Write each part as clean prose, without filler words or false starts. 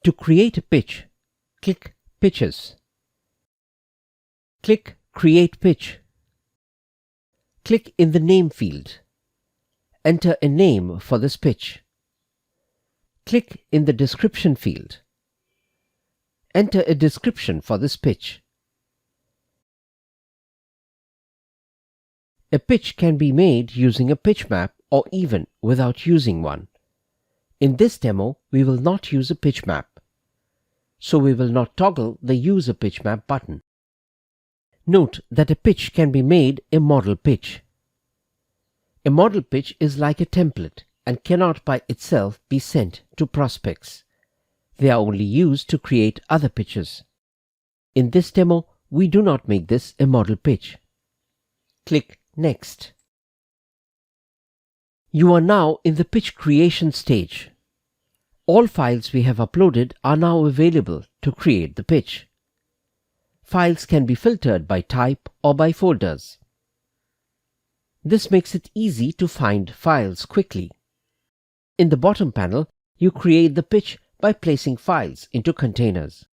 To create a pitch, click Pitches. Click Create Pitch. Click in the Name field. Enter a name for this pitch. Click in the Description field. Enter a description for this pitch. A pitch can be made using a pitch map or even without using one. In this demo, we will not use a pitch map, so we will not toggle the Use a Pitch Map button. Note that a pitch can be made a model pitch. A model pitch is like a template and cannot by itself be sent to prospects. They are only used to create other pitches. In this demo, we do not make this a model pitch. Click Next. You are now in the pitch creation stage. All files we have uploaded are now available to create the pitch. Files can be filtered by type or by folders. This makes it easy to find files quickly. In the bottom panel, you create the pitch by placing files into containers.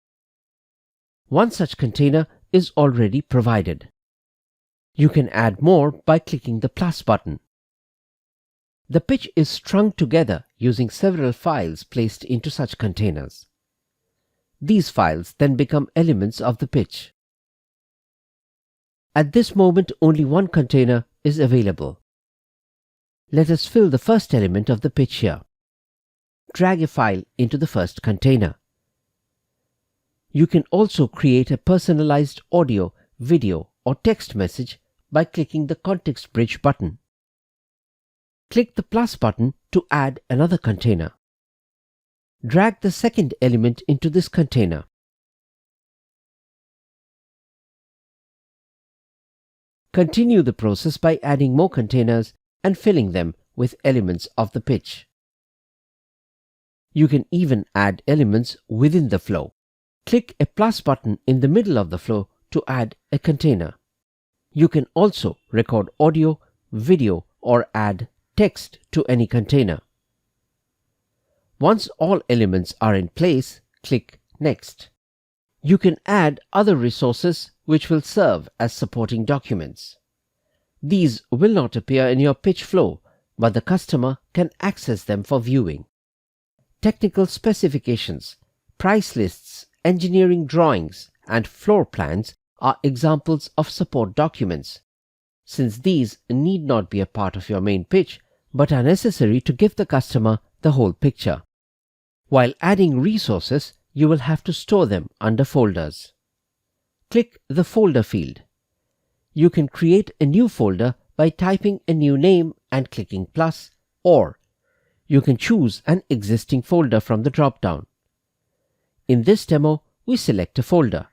One such container is already provided. You can add more by clicking the plus button. The pitch is strung together using several files placed into such containers. These files then become elements of the pitch. At this moment, only one container is available. Let us fill the first element of the pitch here. Drag a file into the first container. You can also create a personalized audio, video, or text message by clicking the Context Bridge button. Click the plus button to add another container. Drag the second element into this container. Continue the process by adding more containers and filling them with elements of the pitch. You can even add elements within the flow. Click a plus button in the middle of the flow to add a container. You can also record audio, video, or add text to any container. Once all elements are in place, click Next. You can add other resources which will serve as supporting documents. These will not appear in your pitch flow, but the customer can access them for viewing. Technical specifications, price lists, engineering drawings, and floor plans are examples of support documents, since these need not be a part of your main pitch but are necessary to give the customer the whole picture. While adding resources, you will have to store them under folders. Click the Folder field. You can create a new folder by typing a new name and clicking plus, or you can choose an existing folder from the drop-down. In this demo, we select a folder.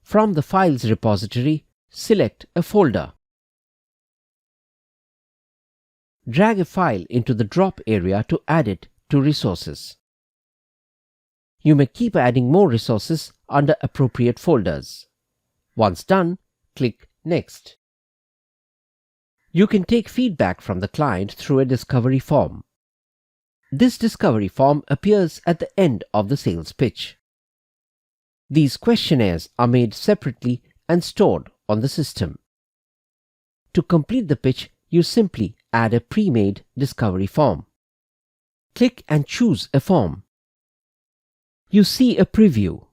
From the Files repository, select a folder. Drag a file into the drop area to add it to resources. You may keep adding more resources under appropriate folders. Once done, click Next. You can take feedback from the client through a discovery form. This discovery form appears at the end of the sales pitch. These questionnaires are made separately and stored on the system. To complete the pitch, you simply add a pre-made discovery form. Click and choose a form. You see a preview.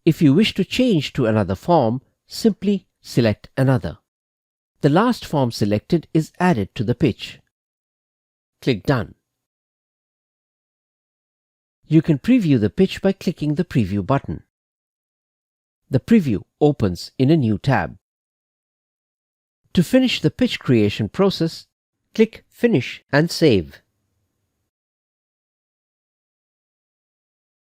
If you wish to change to another form, simply select another. The last form selected is added to the pitch. Click Done. You can preview the pitch by clicking the Preview button. The preview opens in a new tab. To finish the pitch creation process, click Finish and save.